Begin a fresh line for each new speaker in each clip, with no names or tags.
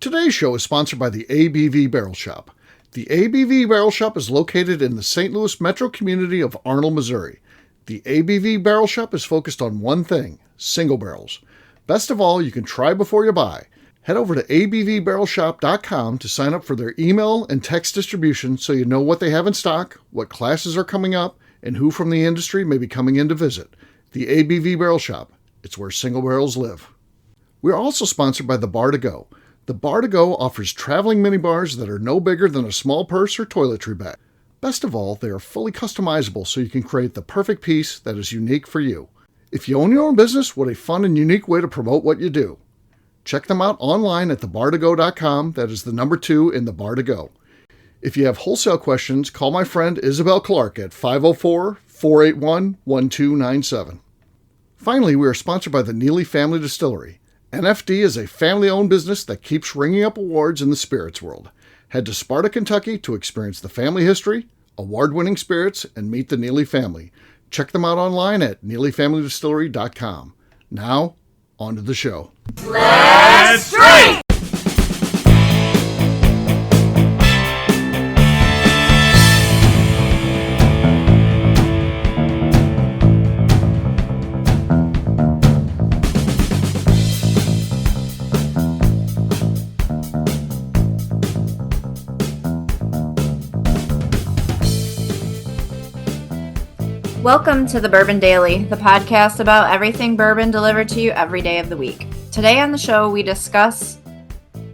Today's show is sponsored by the ABV Barrel Shop. The ABV Barrel Shop is located in the St. Louis metro community of Arnold, Missouri. The ABV Barrel Shop is focused on one thing, single barrels. Best of all, you can try before you buy. Head over to abvbarrelshop.com to sign up for their email and text distribution so you know what they have in stock, what classes are coming up, and who from the industry may be coming in to visit. The ABV Barrel Shop. It's where single barrels live. We're also sponsored by the Bar to Go. The Bar to Go offers traveling minibars that are no bigger than a small purse or toiletry bag. Best of all, they are fully customizable so you can create the perfect piece that is unique for you. If you own your own business, what a fun and unique way to promote what you do. Check them out online at thebar2go.com. That is the number 2 in the Bar to Go. If you have wholesale questions, call my friend Isabel Clark at 504-481-1297. Finally, we are sponsored by the Neely Family Distillery. NFD is a family-owned business that keeps ringing up awards in the spirits world. Head to Sparta, Kentucky to experience the family history, award-winning spirits, and meet the Neely family. Check them out online at neelyfamilydistillery.com. Now, on to the show.
Let's drink!
Welcome to the Bourbon Daily, the podcast about everything bourbon delivered to you every day of the week. Today on the show, we discuss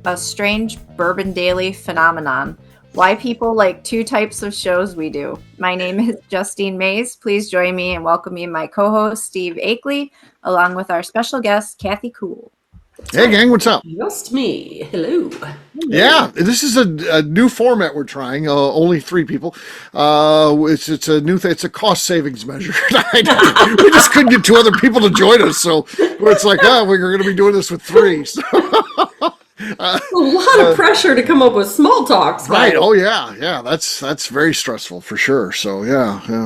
a strange Bourbon Daily phenomenon, why people like two types of shows we do. My name is Justine Mays. Please join me in welcoming my co-host, Steve Akeley, along with our special guest, Kathy Cool.
Hey, gang, what's up?
Just me. Hello.
Yeah, this is a new format we're trying. Only 3 people. It's a new thing. It's a cost savings measure. We just couldn't get 2 other people to join us, so it's like, we're going to be doing this with 3. So.
A lot of pressure to come up with small talks.
Right. Oh, yeah. That's very stressful for sure. So,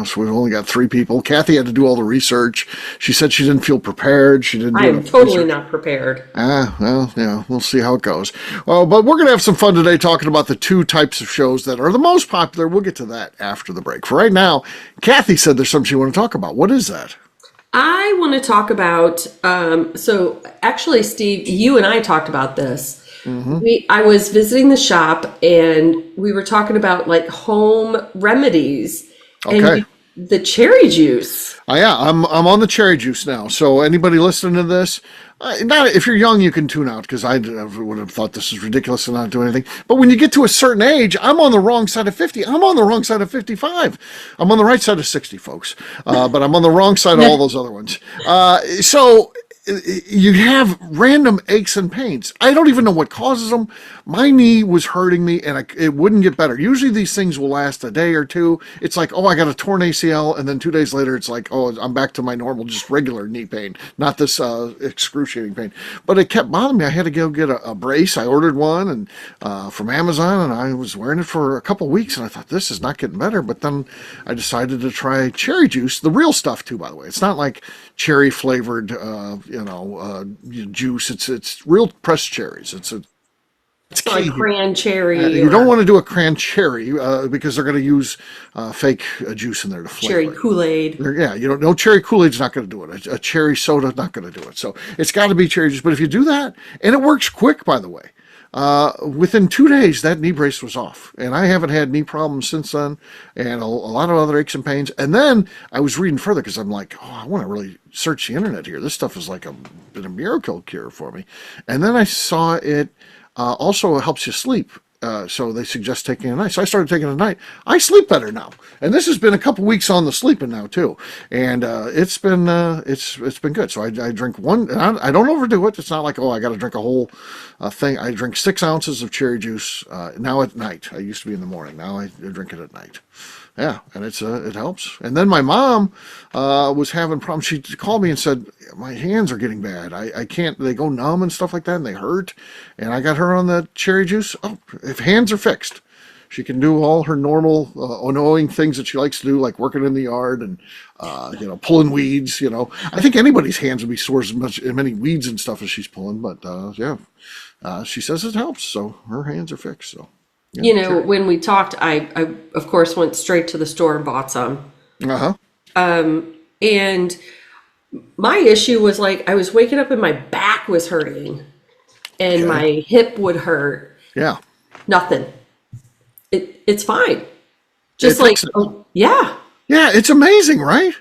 so we've only got 3 people. Kathy had to do all the research. She said she didn't feel prepared.
I am totally not prepared.
We'll see how it goes. But we're going to have some fun today talking about the 2 types of shows that are the most popular. We'll get to that after the break. For right now, Kathy said there's something she want to talk about. What is that?
I want to talk about, so actually, Steve, you and I talked about this. Mm-hmm. I was visiting the shop and we were talking about like home remedies.
Okay.
And the cherry juice.
Oh, yeah, I'm on the cherry juice now. So anybody listening to this, if you're young, you can tune out because I would have thought this is ridiculous and not do anything. But when you get to a certain age, I'm on the wrong side of 50. I'm on the wrong side of 55. I'm on the right side of 60, folks. But I'm on the wrong side of all those other ones. So you have random aches and pains. I don't even know what causes them. My knee was hurting me and it wouldn't get better. Usually these things will last a day or 2. It's like, I got a torn ACL. And then 2 days later, it's like, I'm back to my normal, just regular knee pain, not this excruciating pain. But it kept bothering me. I had to go get a brace. I ordered one and from Amazon and I was wearing it for a couple of weeks and I thought, this is not getting better. But then I decided to try cherry juice, the real stuff too, by the way. It's not like cherry flavored, juice. It's real pressed cherries. It's
like cran cherry.
You don't want to do a cran cherry because they're going to use fake juice in there to flavor.
Cherry Kool-Aid.
No cherry Kool-Aid's not going to do it. A cherry soda not going to do it. So it's got to be cherry juice. But if you do that, and it works quick, by the way, within 2 days, that knee brace was off. And I haven't had knee problems since then and a lot of other aches and pains. And then I was reading further because I'm like, I want to really search the internet here. This stuff is like been a miracle cure for me. And then I saw it also helps you sleep. So they suggest taking it at night. So I started taking it at night. I sleep better now. And this has been a couple weeks on the sleeping now too. And it's been good. So I drink one. And I don't overdo it. It's not like, I got to drink a whole thing. I drink 6 ounces of cherry juice now at night. I used to be in the morning. Now I drink it at night. Yeah, and it helps. And then my mom was having problems. She called me and said, my hands are getting bad. I can't, they go numb and stuff like that, and they hurt. And I got her on the cherry juice. If hands are fixed, she can do all her normal annoying things that she likes to do, like working in the yard and, pulling weeds, I think anybody's hands would be sore as many weeds and stuff as she's pulling, but, yeah. She says it helps, so her hands are fixed. So, yeah,
You know, when we talked, I of course went straight to the store and bought some.
uh-huh.
And my issue was like I was waking up and my back was hurting and
Okay.
my hip would hurt.
Yeah.
Nothing. It's fine. Just
It
like,
fixes it.
oh, yeah.
Yeah, it's amazing, right?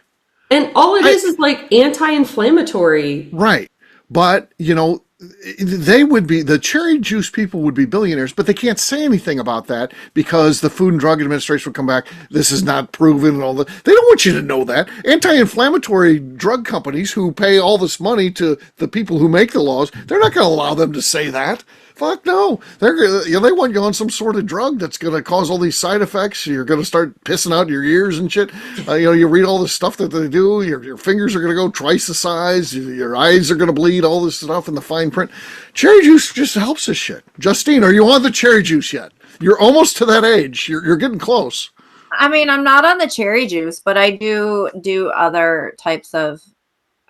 And all it is like anti-inflammatory.
Right. But, the cherry juice people would be billionaires, but they can't say anything about that because the Food and Drug Administration would come back. This is not proven and all that. They don't want you to know that. Anti-inflammatory drug companies who pay all this money to the people who make the laws, they're not going to allow them to say that. Fuck no. They want you on some sort of drug that's going to cause all these side effects. You're going to start pissing out your ears and shit. You read all the stuff that they do. Your fingers are going to go twice the size. Your eyes are going to bleed, all this stuff in the fine print. Cherry juice just helps this shit. Justine, are you on the cherry juice yet? You're almost to that age. You're getting close.
I mean, I'm not on the cherry juice, but I do other types of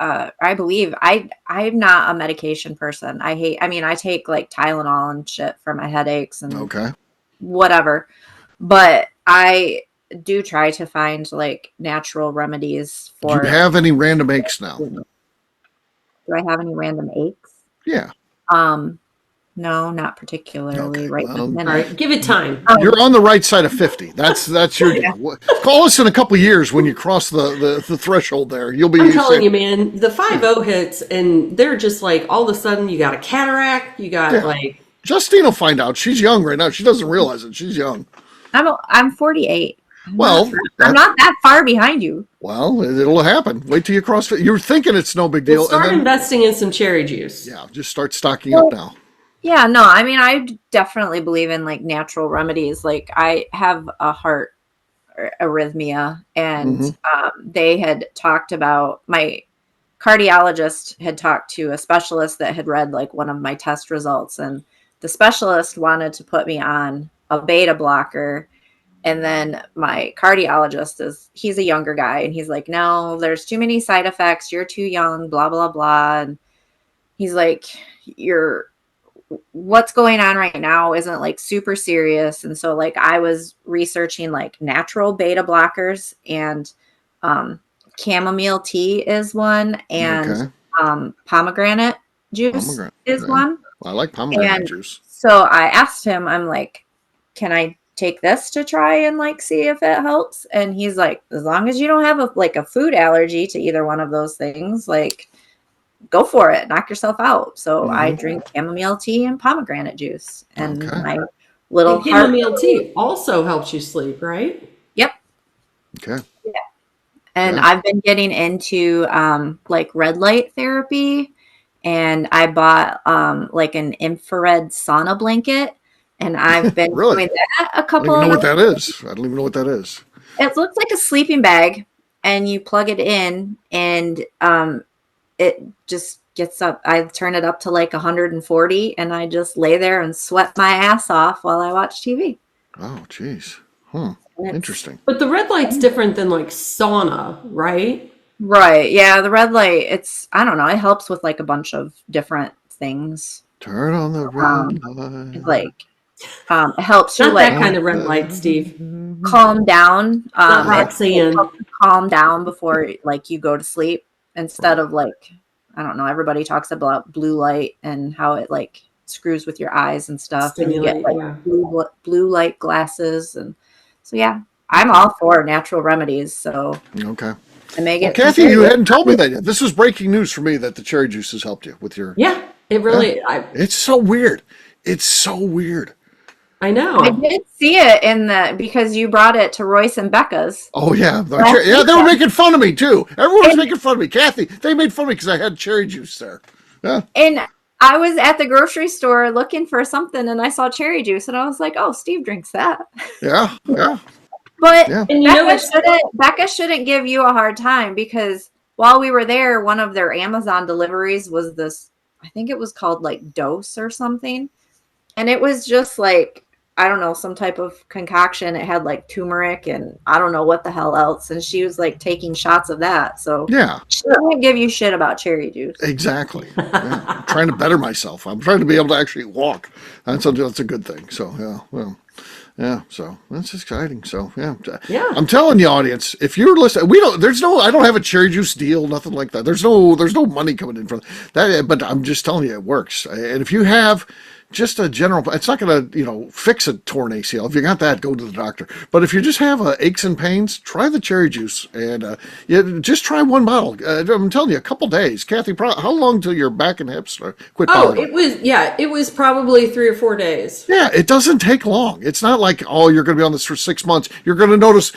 I believe I'm not a medication person. I take like Tylenol and shit for my headaches and
Okay.
whatever. But I do try to find like natural remedies
Do
for.
you have any random aches now?
Do I have any random aches?
Yeah.
No, not particularly
Okay,
right
well,
this minute.
All right, give it time.
You're on the right side of 50. That's your deal. Call us in a couple of years when you cross the threshold there. You'll be.
I'm telling you, man, the 5-0 hits, and they're just like all of a sudden you got a cataract, you got like.
Justine will find out. She's young right now. She doesn't realize it. She's young.
I'm 48. I'm not that far behind you.
Well, it'll happen. Wait till you cross. You're thinking it's no big deal.
We'll start
and then,
investing in some cherry juice.
Yeah, just start stocking up now.
Yeah, no, I mean, I definitely believe in like natural remedies. Like I have a heart arrhythmia and they had talked about, my cardiologist had talked to a specialist that had read like one of my test results, and the specialist wanted to put me on a beta blocker. And then my cardiologist he's a younger guy and he's like, no, there's too many side effects. You're too young, blah, blah, blah. And he's like, what's going on right now isn't like super serious. And so like I was researching like natural beta blockers, and chamomile tea is one, and pomegranate juice is one.
Well, I like pomegranate juice.
So I asked him, I'm like, can I take this to try and like see if it helps? And he's like, as long as you don't have a food allergy to either one of those things, like go for it, knock yourself out. So I drink chamomile tea and pomegranate juice, and my little
and chamomile tea also helps you sleep, right?
Yep.
Okay.
Yeah. And I've been getting into like red light therapy, and I bought like an infrared sauna blanket, and I've been
really?
doing that a couple.
I don't even know what that is. I don't even know what that is.
It looks like a sleeping bag, and you plug it in, and it just gets up. I turn it up to like 140, and I just lay there and sweat my ass off while I watch TV.
Oh, geez. Interesting.
But the red light's different than like sauna, right?
Right. Yeah. The red light, I don't know. It helps with like a bunch of different things.
Turn on the red light.
Like, it helps you
Not
like
that kind of red light, Steve.
calm down.
Not Roxanne.
Calm down before like you go to sleep, instead of like, I don't know. Everybody talks about blue light and how it like screws with your eyes and stuff.
Stimulate,
and you get like blue light glasses, and so yeah, I'm all for natural remedies. So
okay.
I may get.
Kathy, you hadn't told me that yet. This was breaking news for me that the cherry juice has helped you with your.
Yeah, it really.
It's so weird. It's so weird.
I know.
I did see it because you brought it to Royce and Becca's.
Oh yeah, they were making fun of me too. Everyone was making fun of me. Kathy, they made fun of me because I had cherry juice there. Yeah.
And I was at the grocery store looking for something, and I saw cherry juice, and I was like, "Oh, Steve drinks that."
Yeah.
But
and
Becca shouldn't give you a hard time, because while we were there, one of their Amazon deliveries was this. I think it was called like Dose or something, and it was just like I don't know, some type of concoction. It had like turmeric and I don't know what the hell else. And she was like taking shots of that. So
Yeah,
she didn't give you shit about cherry juice.
exactly. Yeah. I'm trying to better myself. I'm trying to be able to actually walk. That's a good thing. So, yeah, well. Yeah, so that's exciting. So
Yeah.
I'm telling you, audience, if you're listening, I don't have a cherry juice deal, nothing like that. There's no money coming in from that, but I'm just telling you, it works. And if you have just a general, it's not going to, fix a torn ACL. If you got that, go to the doctor. But if you just have aches and pains, try the cherry juice and just try one bottle. I'm telling you, a couple days. Kathy, how long till your back and hips quit bothering?
It was probably 3 or 4 days.
Yeah, it doesn't take long. It's not like, you're going to be on this for 6 months. You're going to notice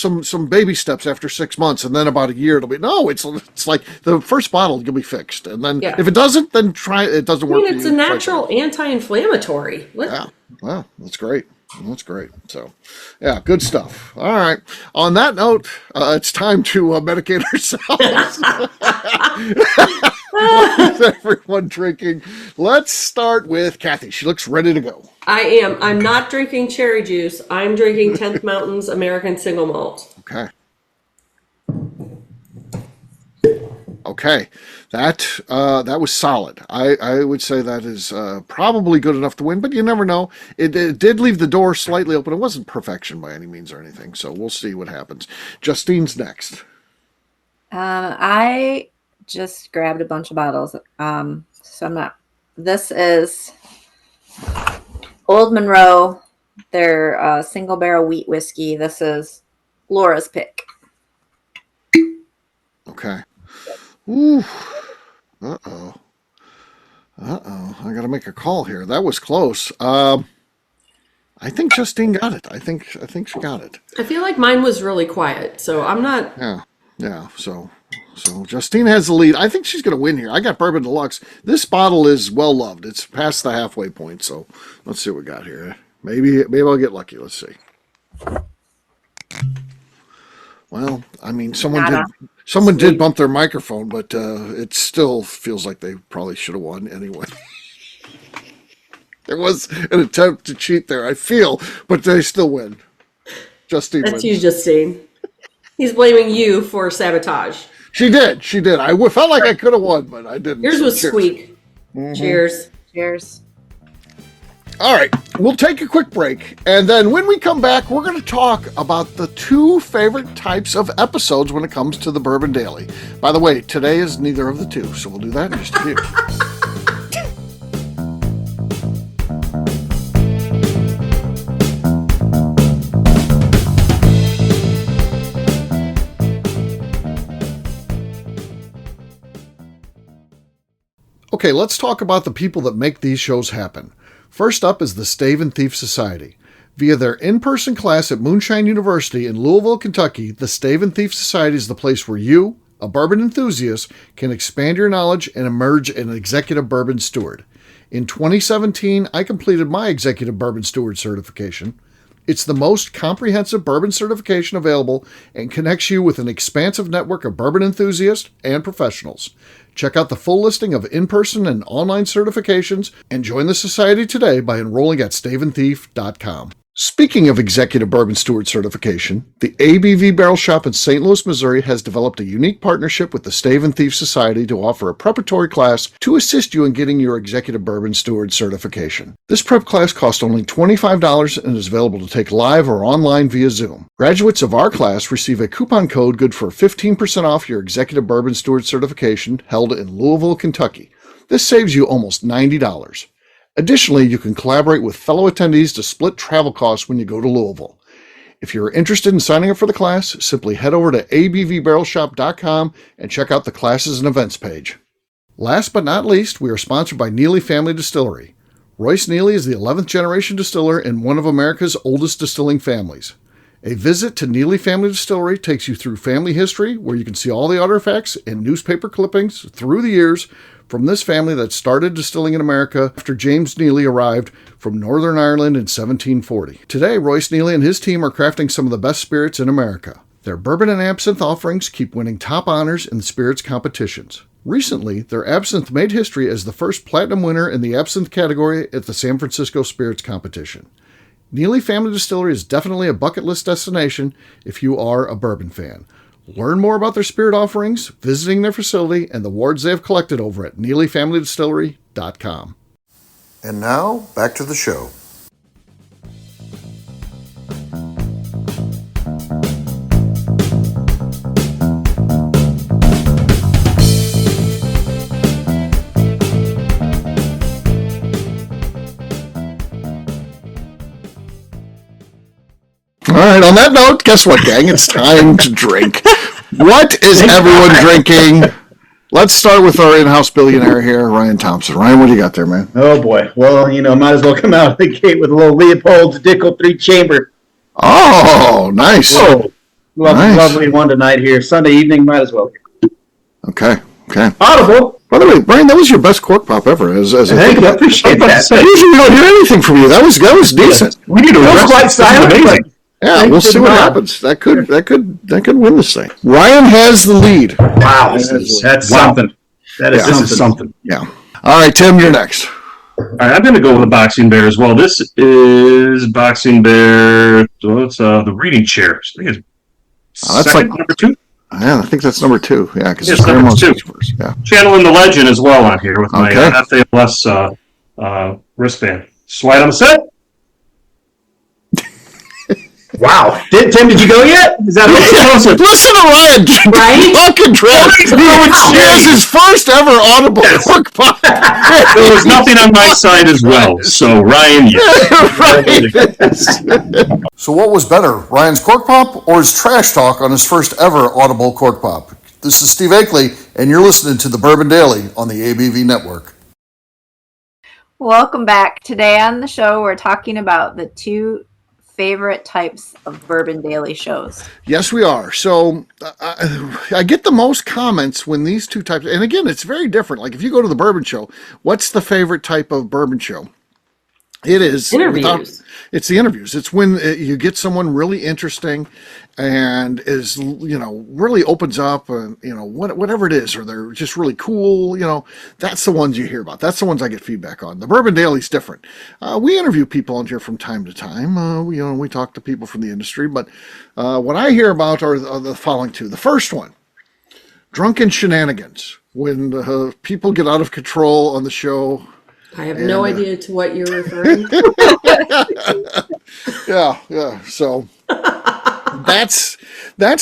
some baby steps after 6 months, and then about a year it'll be it's like the first bottle you'll be fixed, and then if it doesn't, then try it. Doesn't work.
It's a natural anti-inflammatory.
Yeah, well, that's great. That's great. So, yeah, good stuff. All right. On that note, it's time to medicate ourselves. Everyone drinking. Let's start with Kathy. She looks ready to go.
I am. I'm not drinking cherry juice. I'm drinking 10th Mountain's American Single Malt.
Okay. Okay, that was solid. I would say that is probably good enough to win, but you never know. It did leave the door slightly open. It wasn't perfection by any means or anything, so we'll see what happens. Justine's next.
I just grabbed a bunch of bottles. So I'm not. This is Old Monroe, their single barrel wheat whiskey. This is Laura's pick.
Okay. Ooh. Uh-oh. I got to make a call here. That was close. I think Justine got it. I think she got it.
I feel like mine was really quiet, so I'm not.
Yeah. So Justine has the lead. I think she's going to win here. I got Bourbon Deluxe. This bottle is well loved. It's past the halfway point. So let's see what we got here. Maybe I'll get lucky. Let's see. Well, I mean, someone did bump their microphone, but it still feels like they probably should have won anyway. There was an attempt to cheat there, I feel, but they still win. Justine wins.
That's you, Justine. He's blaming you for sabotage.
She did. I felt like I could have won, but I didn't.
Yours was squeak.
Mm-hmm.
Cheers.
All right, we'll take a quick break, and then when we come back, we're going to talk about the 2 favorite types of episodes when it comes to the Bourbon Daily. By the way, today is neither of the 2, so we'll do that in just a few. Okay, let's talk about the people that make these shows happen. First up is the Stave and Thief Society. Via their in-person class at Moonshine University in Louisville, Kentucky, the Stave and Thief Society is the place where you, a bourbon enthusiast, can expand your knowledge and emerge an executive bourbon steward. In 2017, I completed my executive bourbon steward certification. It's the most comprehensive bourbon certification available and connects you with an expansive network of bourbon enthusiasts and professionals. Check out the full listing of in-person and online certifications and join the society today by enrolling at staveandthief.com. Speaking of executive bourbon steward certification, the ABV Barrel Shop in St. Louis, Missouri has developed a unique partnership with the Stave and Thief Society to offer a preparatory class to assist you in getting your executive bourbon steward certification. This prep class costs only $25 and is available to take live or online via Zoom. Graduates of our class receive a coupon code good for 15% off your executive bourbon steward certification held in Louisville, Kentucky. This saves you almost $90. Additionally, you can collaborate with fellow attendees to split travel costs when you go to Louisville. If you're interested in signing up for the class, simply head over to abvbarrelshop.com and check out the classes and events page. Last but not least, we are sponsored by Neely Family Distillery. Royce Neely is the 11th generation distiller in one of America's oldest distilling families. A visit to Neely Family Distillery takes you through family history, where you can see all the artifacts and newspaper clippings through the years from this family that started distilling in America after James Neely arrived from Northern Ireland in 1740. Today, Royce Neely and his team are crafting some of the best spirits in America. Their bourbon and absinthe offerings keep winning top honors in the spirits competitions. Recently, their absinthe made history as the first platinum winner in the absinthe category at the San Francisco Spirits Competition. Neely Family Distillery is definitely a bucket list destination if you are a bourbon fan. Learn more about their spirit offerings, visiting their facility, and the awards they have collected over at NeelyFamilyDistillery.com. And now, back to the show. All right, on that note, guess what, gang? It's time to drink. What is everyone drinking? Let's start with our in-house billionaire here, Ryan Thompson. Ryan, what do you got there, man?
Oh, boy. Well, might as well come out of the gate with a little Leopold's Dickel 3-chamber.
Oh, nice.
Oh,
Nice.
lovely one tonight here. Sunday evening, might as well.
Okay.
Audible.
By the way, Brian, that was your best cork pop ever.
Thank you. I appreciate that.
Usually we don't hear anything from you. That was decent.
We need to
It
quite silent. But
Yeah, we'll see what happens. That could win this thing. Ryan has the lead.
wow, that's something. This is something.
Yeah. All right, Tim, you're next.
All right, I'm going to go with a Boxing Bear as well. This is Boxing Bear. So it's the reading chair. I think it's
that's
second,
like-
number 2.
Yeah, I think that's number 2. Yeah, because
Yes,
it's
number
Grandma's
2.
first. Yeah.
Channeling the legend as well on here with my
Okay.
FALS wristband. Slide on the set.
Wow. Tim, did you go yet? Is that
Listen to Ryan.
Right?
Fucking drink. Here's his first ever audible cork pop.
There was nothing on my side as well. So, Ryan, yes.
Right. So what was better, Ryan's cork pop or his trash talk on his first ever audible cork pop? This is Steve Akeley, and you're listening to the Bourbon Daily on the ABV Network.
Welcome back. Today on the show, we're talking about the 2 favorite types of Bourbon Daily shows.
Yes, we are. So I get the most comments when these 2 types, and again, it's very different. Like if you go to the bourbon show, what's the favorite type of bourbon show? It is
Interviews.
It's the interviews. It's when you get someone really interesting and is, really opens up and, whatever it is, or they're just really cool, that's the ones you hear about. That's the ones I get feedback on. The Bourbon Daily is different. We interview people on here from time to time. We talk to people from the industry, but what I hear about are the following 2. The first one, drunken shenanigans. When people get out of control on the show.
I have no idea to what you're referring to.
Yeah. So that's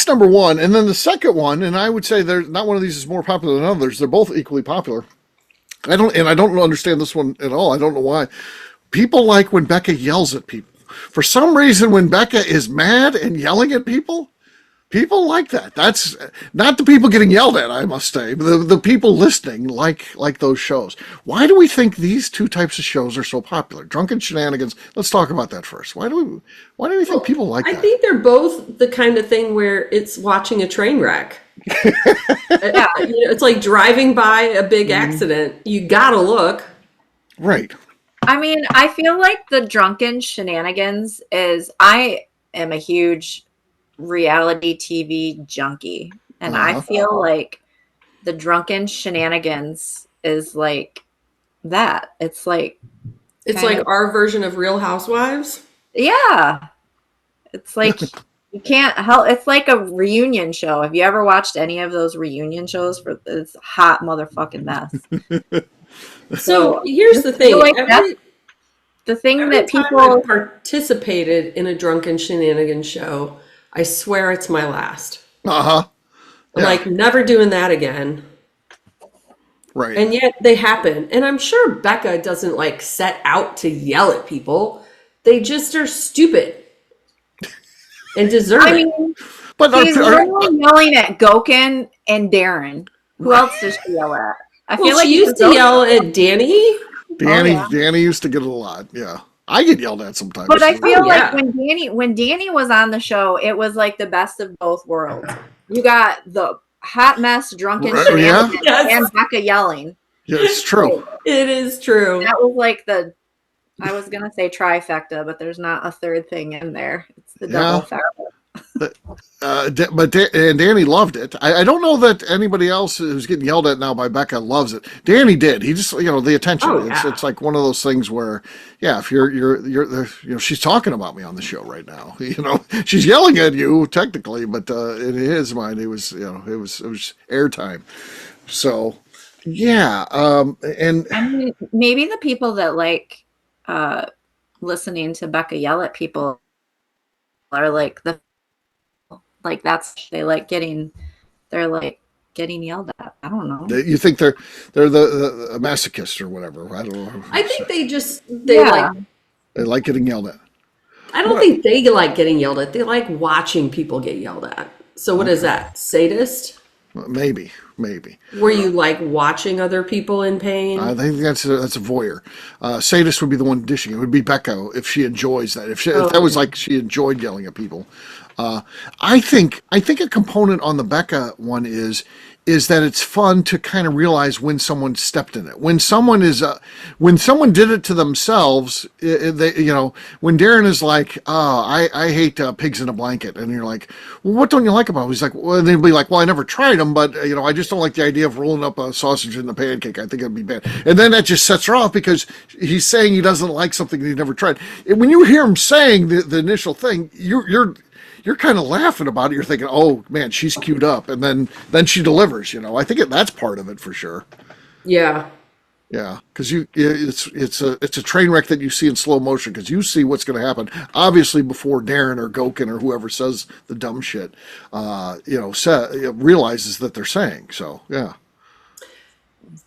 number 1. And then the second one, and I would say there's not one of these is more popular than others. They're both equally popular. I don't understand this one at all. I don't know why. People like when Becca yells at people. For some reason, when Becca is mad and yelling at people, people like that. That's not the people getting yelled at, I must say. The people listening like those shows. Why do we think these 2 types of shows are so popular? Drunken shenanigans. Let's talk about that first. Why do we think people like that?
I think they're both the kind of thing where it's watching a train wreck. It's like driving by a big accident. You gotta look.
Right.
I mean, I feel like the drunken shenanigans is, I am a huge reality TV junkie, and I feel like the drunken shenanigans is like that. It's like
our version of Real Housewives.
Yeah, it's like you can't help. It's like a reunion show. Have you ever watched any of those reunion shows? For this hot motherfucking mess.
So here's the thing.
Like the thing
every
that
time
people
I've participated in a drunken shenanigans show, I swear it's my last.
Yeah.
I'm like, never doing that again.
Right.
And yet they happen. And I'm sure Becca doesn't like set out to yell at people. They just are stupid and deserve it.
But
she's really yelling at Gokin and Darren. Who else does she yell at? I feel like
she used to yell at Danny.
Danny used to get it a lot. Yeah. I get yelled at sometimes.
But I feel like when Danny was on the show, it was like the best of both worlds. You got the hot mess, drunken shenanigans, and Becca yelling.
Yeah, it's true.
It is true.
That was like I was gonna say trifecta, but there's not a third thing in there. It's the double factor.
And Danny loved it. I don't know that anybody else who's getting yelled at now by Becca loves it. Danny did. He just, the attention.
Oh, yeah.
It's like one of those things where, yeah, if you're she's talking about me on the show right now. She's yelling at you technically, but in his mind, it was airtime. So, yeah, and
I mean, maybe the people that like listening to Becca yell at people are like they're like getting yelled at. I don't know.
you think they're the masochist or whatever. I don't know.
I think they
Yeah.
like getting yelled at.
I don't think they like getting yelled at. They like watching people get yelled at. So what is that? Sadist?
Maybe.
Were you like watching other people in pain?
I think that's a voyeur. Sadist would be the one dishing. It would be Becca if she enjoys that. If that was like she enjoyed yelling at people. I think a component on the Becca one is that it's fun to kind of realize when someone stepped in it. When someone did it to themselves, when Darren is like, I hate pigs in a blanket. And you're like, well, what don't you like about it? He's like, well, and they'd be like, well, I never tried them, but I just don't like the idea of rolling up a sausage in a pancake. I think it'd be bad. And then that just sets her off because he's saying he doesn't like something that he never tried. And when you hear him saying the initial thing, you're kind of laughing about it. You're thinking, oh man, she's queued up, and then she delivers. I think that's part of it for sure.
Yeah.
Yeah, because it's a train wreck that you see in slow motion because you see what's going to happen. Obviously, before Darren or Gokin or whoever says the dumb shit, realizes that they're saying. So yeah.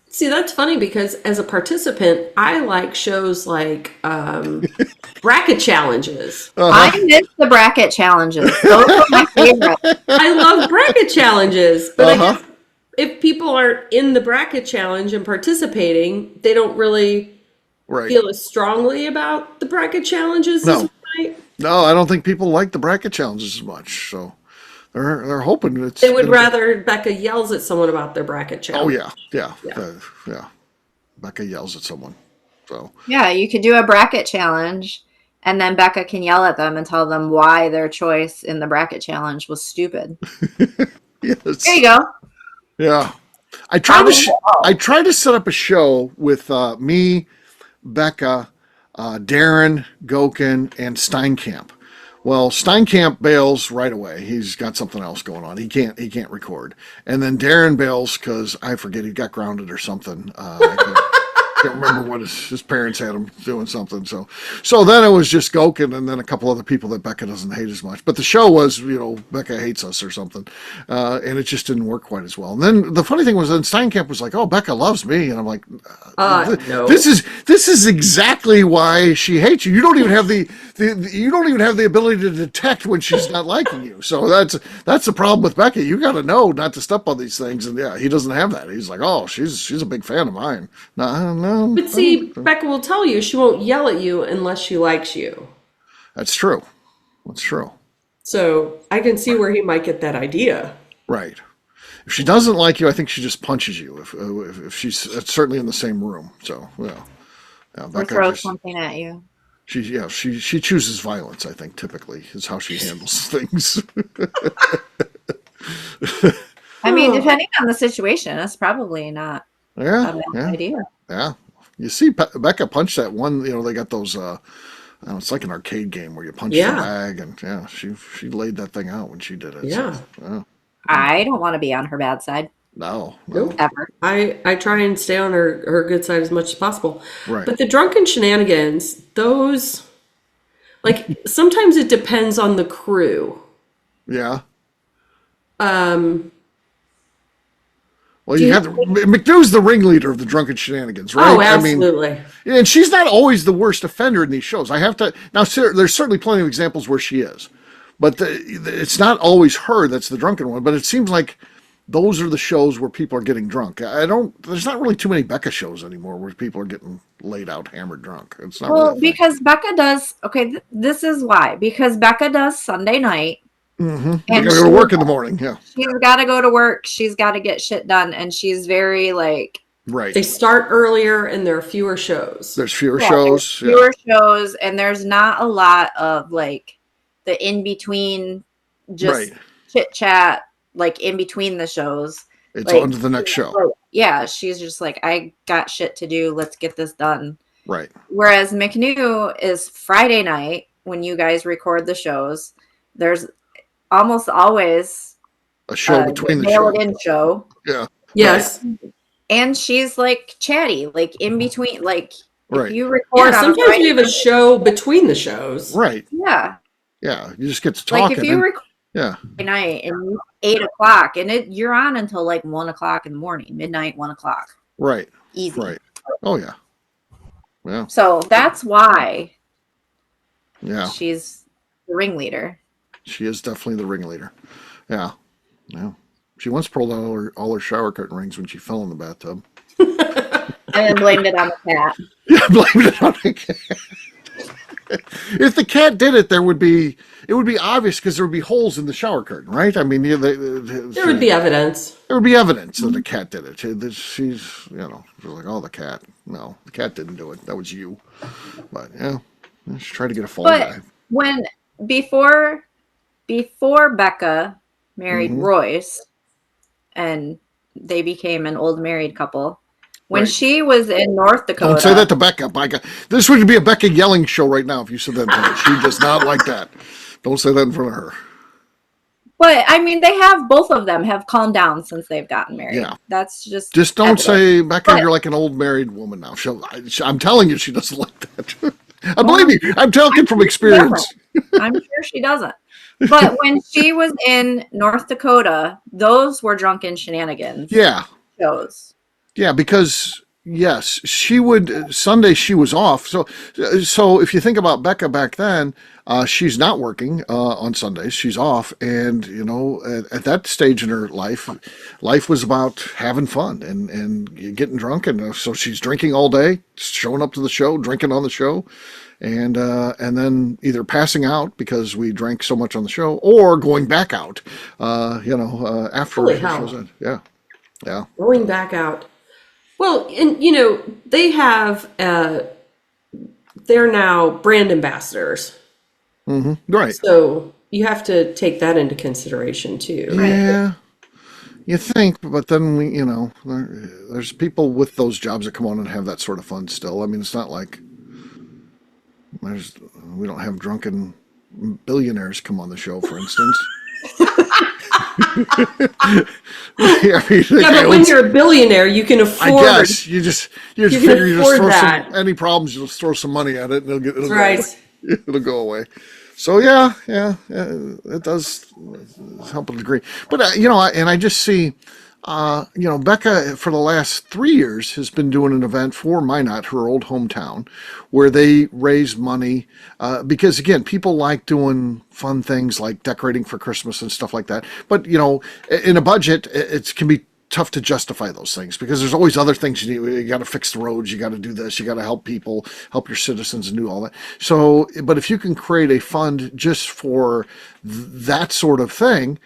See, that's funny because as a participant, I like shows like bracket challenges.
I miss the bracket challenges. Those are my favorite.
I love bracket challenges, but I guess if people aren't in the bracket challenge and participating, they don't really feel as strongly about the bracket challenges.
No, I don't think people like the bracket challenges as much. So they're hoping
they would rather Becca yells at someone about their bracket challenge.
Oh yeah. Becca yells at someone. So
yeah, you could do a bracket challenge, and then Becca can yell at them and tell them why their choice in the bracket challenge was stupid.
Yes.
There you go.
Yeah, I tried to set up a show with me, Becca, Darren, Gokin, and Steinkamp. Well, Steinkamp bails right away. He's got something else going on. He can't record. And then Darren bails because I forget he got grounded or something. I can't remember what his parents had him doing something. So then it was just Gokin and then a couple other people that Becca doesn't hate as much. But the show was, Becca hates us or something. And it just didn't work quite as well. And then the funny thing was then Steinkamp was like, oh, Becca loves me. And I'm like,
no.
This is exactly why she hates you. You don't even have the ability to detect when she's not liking you. So that's the problem with Becca. You got to know not to step on these things. And yeah, he doesn't have that. He's like, oh, she's a big fan of mine. No.
But see, Becca will tell you she won't yell at you unless she likes you.
That's true.
So I can see where he might get that idea.
Right. If she doesn't like you, I think she just punches you. If she's certainly in the same room. So yeah.
Or throws something at you.
She chooses violence. I think typically is how she handles things.
I mean, depending on the situation, it's probably not a bad idea.
Yeah. You see, Becca punched that one. They got those. It's like an arcade game where you punch the bag, and she laid that thing out when she did it.
Yeah.
So,
I don't want to be on her bad side.
No.
Ever.
I try and stay on her good side as much as possible.
Right.
But the drunken shenanigans, those, like, sometimes it depends on the crew.
Yeah. Well, McNew's the ringleader of the drunken shenanigans, right?
Oh, absolutely.
And she's not always the worst offender in these shows. I have to now. There's certainly plenty of examples where she is, but it's not always her that's the drunken one. But it seems like those are the shows where people are getting drunk. There's not really too many Becca shows anymore where people are getting laid out, hammered drunk. It's not.
Well, because Becca does. Okay, this is why. Because Becca does Sunday night.
Mm-hmm. And you gotta go to work in the morning. Yeah,
she's got to go to work. She's got to get shit done, and she's very like.
Right.
They start earlier, and there are fewer shows.
There's fewer shows.
Fewer shows, and there's not a lot of like the in between, just
Right.
chit chat like in between the shows.
It's
Like,
on to the next show.
so, yeah, she's just like, I got shit to do. Let's get this done.
Right.
Whereas McNew is Friday night when you guys record the shows. There's almost always
A show between the shows.
mail-in show.
Yeah.
Yes.
And she's like chatty, like in between. Like
Right.
if you record
Yeah,
on a
sometimes we
Friday,
have a show between the shows.
Right.
yeah.
Yeah. You just get to talking.
Like if you record
yeah.
night and 8 o'clock, and you're on until like 1 o'clock in the morning, midnight, 1 o'clock.
Right.
Easy.
Right. Oh yeah. Yeah.
So that's why
Yeah.
she's the ringleader.
She is definitely the ringleader. Yeah. Yeah. She once pulled out all her shower curtain rings when she fell in the bathtub.
And then blamed it on the cat.
Yeah, blamed it on the cat. If the cat did it, it would be obvious because there would be holes in the shower curtain, right? I mean,
There would be evidence.
There would be evidence that the cat did it. She's like, oh, the cat. No, the cat didn't do it. That was you. But yeah, she tried to get a fall
But
guy.
when before Becca married
Mhm.
Royce, and they became an old married couple. When
Right.
she was in North Dakota,
Don't say that to Becca. My God. This would be a Becca yelling show right now if you said that to her. She does not like that. Don't say that in front of her.
but I mean, both of them have calmed down since they've gotten married.
Yeah.
That's just
Just don't
evident.
say, Becca,
But-
you're like an old married woman now. I'm telling you, she doesn't like that. I believe you. I'm talking from experience.
I'm sure she doesn't. But when she was in North Dakota, those were drunken shenanigans
Yeah.
shows.
Yeah, because yes, she would Sunday she was off. So if you think about Becca back then, she's not working on Sundays. She's off, and at that stage in her life was about having fun and getting drunk, and so she's drinking all day, showing up to the show, drinking on the show, and then either passing out because we drank so much on the show, or going back out. After
Holy
the
hell.
show's end. Yeah, yeah.
Going back out. Well, and they have, they're now brand ambassadors.
Mm-hmm. Right.
So you have to take that into consideration too.
Yeah, you think, but then there's people with those jobs that come on and have that sort of fun still. I mean, it's not like we don't have drunken billionaires come on the show, for instance. I mean,
Yeah, but when you're a billionaire, you can afford.
I guess you just
can
figure you just
afford
throw
that.
any problems, you just throw some money at it, and it'll go
Right.
away. It'll go away. So yeah, it does help a degree. But I just see, Becca for the last 3 years has been doing an event for Minot, her old hometown, where they raise money because again, people like doing fun things like decorating for Christmas and stuff like that. But in a budget, it can be tough to justify those things because there's always other things you need. You got to fix the roads, you got to do this, you got to help people, help your citizens, and do all that. So, but if you can create a fund just for that sort of thing,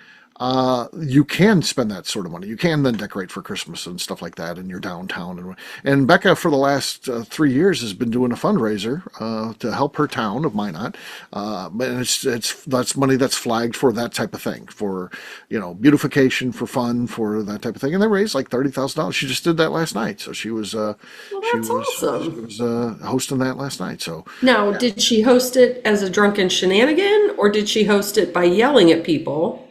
you can spend that sort of money. You can then decorate for Christmas and stuff like that in your downtown. And Becca, for the last 3 years, has been doing a fundraiser to help her town of Minot. But that's money that's flagged for that type of thing, for beautification, for fun, for that type of thing. And they raised like $30,000. She just did that last night. So she was
that's awesome.
She was hosting that last night. So
Now, did she host it as a drunken shenanigan, or did she host it by yelling at people?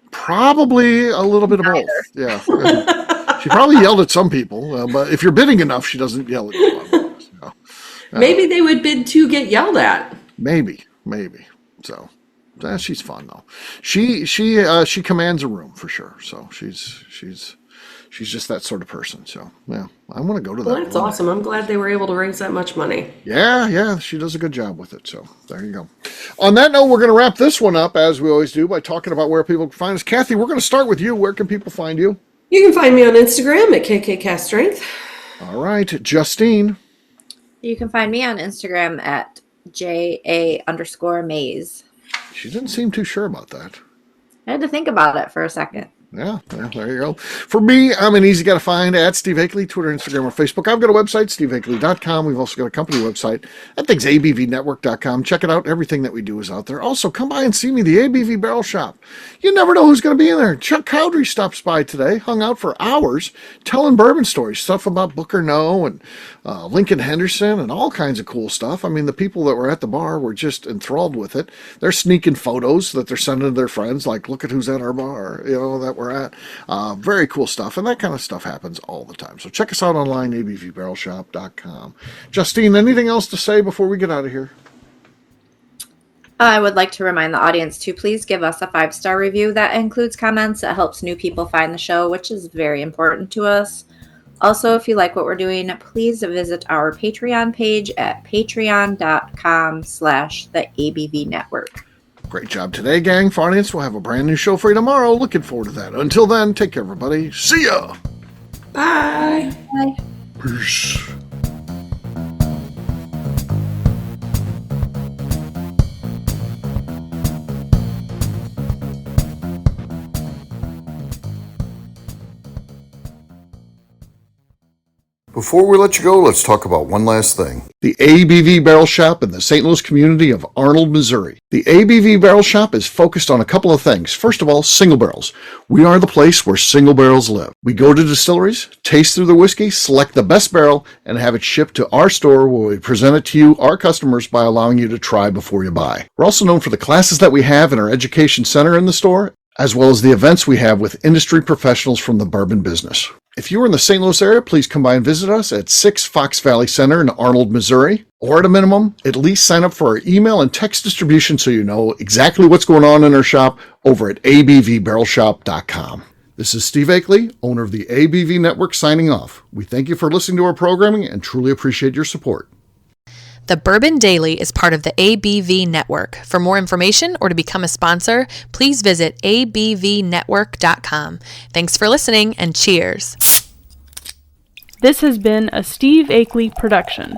probably a little bit of both. Yeah. She probably yelled at some people, but if you're bidding enough, she doesn't yell at you. So,
Maybe they would bid to get yelled at.
maybe. So she's fun though. She commands a room for sure. So she's just that sort of person. So yeah, I want to go to that.
Well, that's awesome. I'm glad they were able to raise that much money.
Yeah, she does a good job with it. So there you go. On that note, we're going to wrap this one up as we always do by talking about where people can find us. Kathy, we're going to start with you. Where can people find you?
You can find me on Instagram at KKCastStrength.
All right, Justine.
You can find me on Instagram at JA_Maze.
She didn't seem too sure about that.
I had to think about it for a second.
Yeah, there you go. For me, I'm an easy guy to find at Steve Akeley, Twitter, Instagram, or Facebook. I've got a website, steveakeley.com. We've also got a company website. That thing's abvnetwork.com. Check it out. Everything that we do is out there. Also, come by and see me, the ABV Barrel Shop. You never know who's going to be in there. Chuck Cowdery stops by today, hung out for hours, telling bourbon stories, stuff about Booker No and Lincoln Henderson and all kinds of cool stuff. I mean, the people that were at the bar were just enthralled with it. They're sneaking photos that they're sending to their friends, like, look at who's at our bar, that we're at. Very cool stuff, and that kind of stuff happens all the time. So check us out online, abvbarrelshop.com. Justine, anything else to say before we get out of here?
I would like to remind the audience to please give us a 5-star review. That includes comments. It helps new people find the show, which is very important to us. Also, if you like what we're doing, please visit our Patreon page at patreon.com/theABVNetwork.
Great job today, gang. For audience, we'll have a brand new show for you tomorrow. Looking forward to that. Until then, take care, everybody. See ya.
Bye.
Bye.
Peace. Before we let you go, let's talk about one last thing. The ABV Barrel Shop in the St. Louis community of Arnold, Missouri. The ABV Barrel Shop is focused on a couple of things. First of all, single barrels. We are the place where single barrels live. We go to distilleries, taste through the whiskey, select the best barrel, and have it shipped to our store where we present it to you, our customers, by allowing you to try before you buy. We're also known for the classes that we have in our education center in the store, as well as the events we have with industry professionals from the bourbon business. If you are in the St. Louis area, please come by and visit us at 6 Fox Valley Center in Arnold, Missouri. Or at a minimum, at least sign up for our email and text distribution so you know exactly what's going on in our shop over at abvbarrelshop.com. This is Steve Akeley, owner of the ABV Network, signing off. We thank you for listening to our programming and truly appreciate your support.
The Bourbon Daily is part of the ABV Network. For more information or to become a sponsor, please visit abvnetwork.com. Thanks for listening and cheers.
This has been a Steve Akeley production.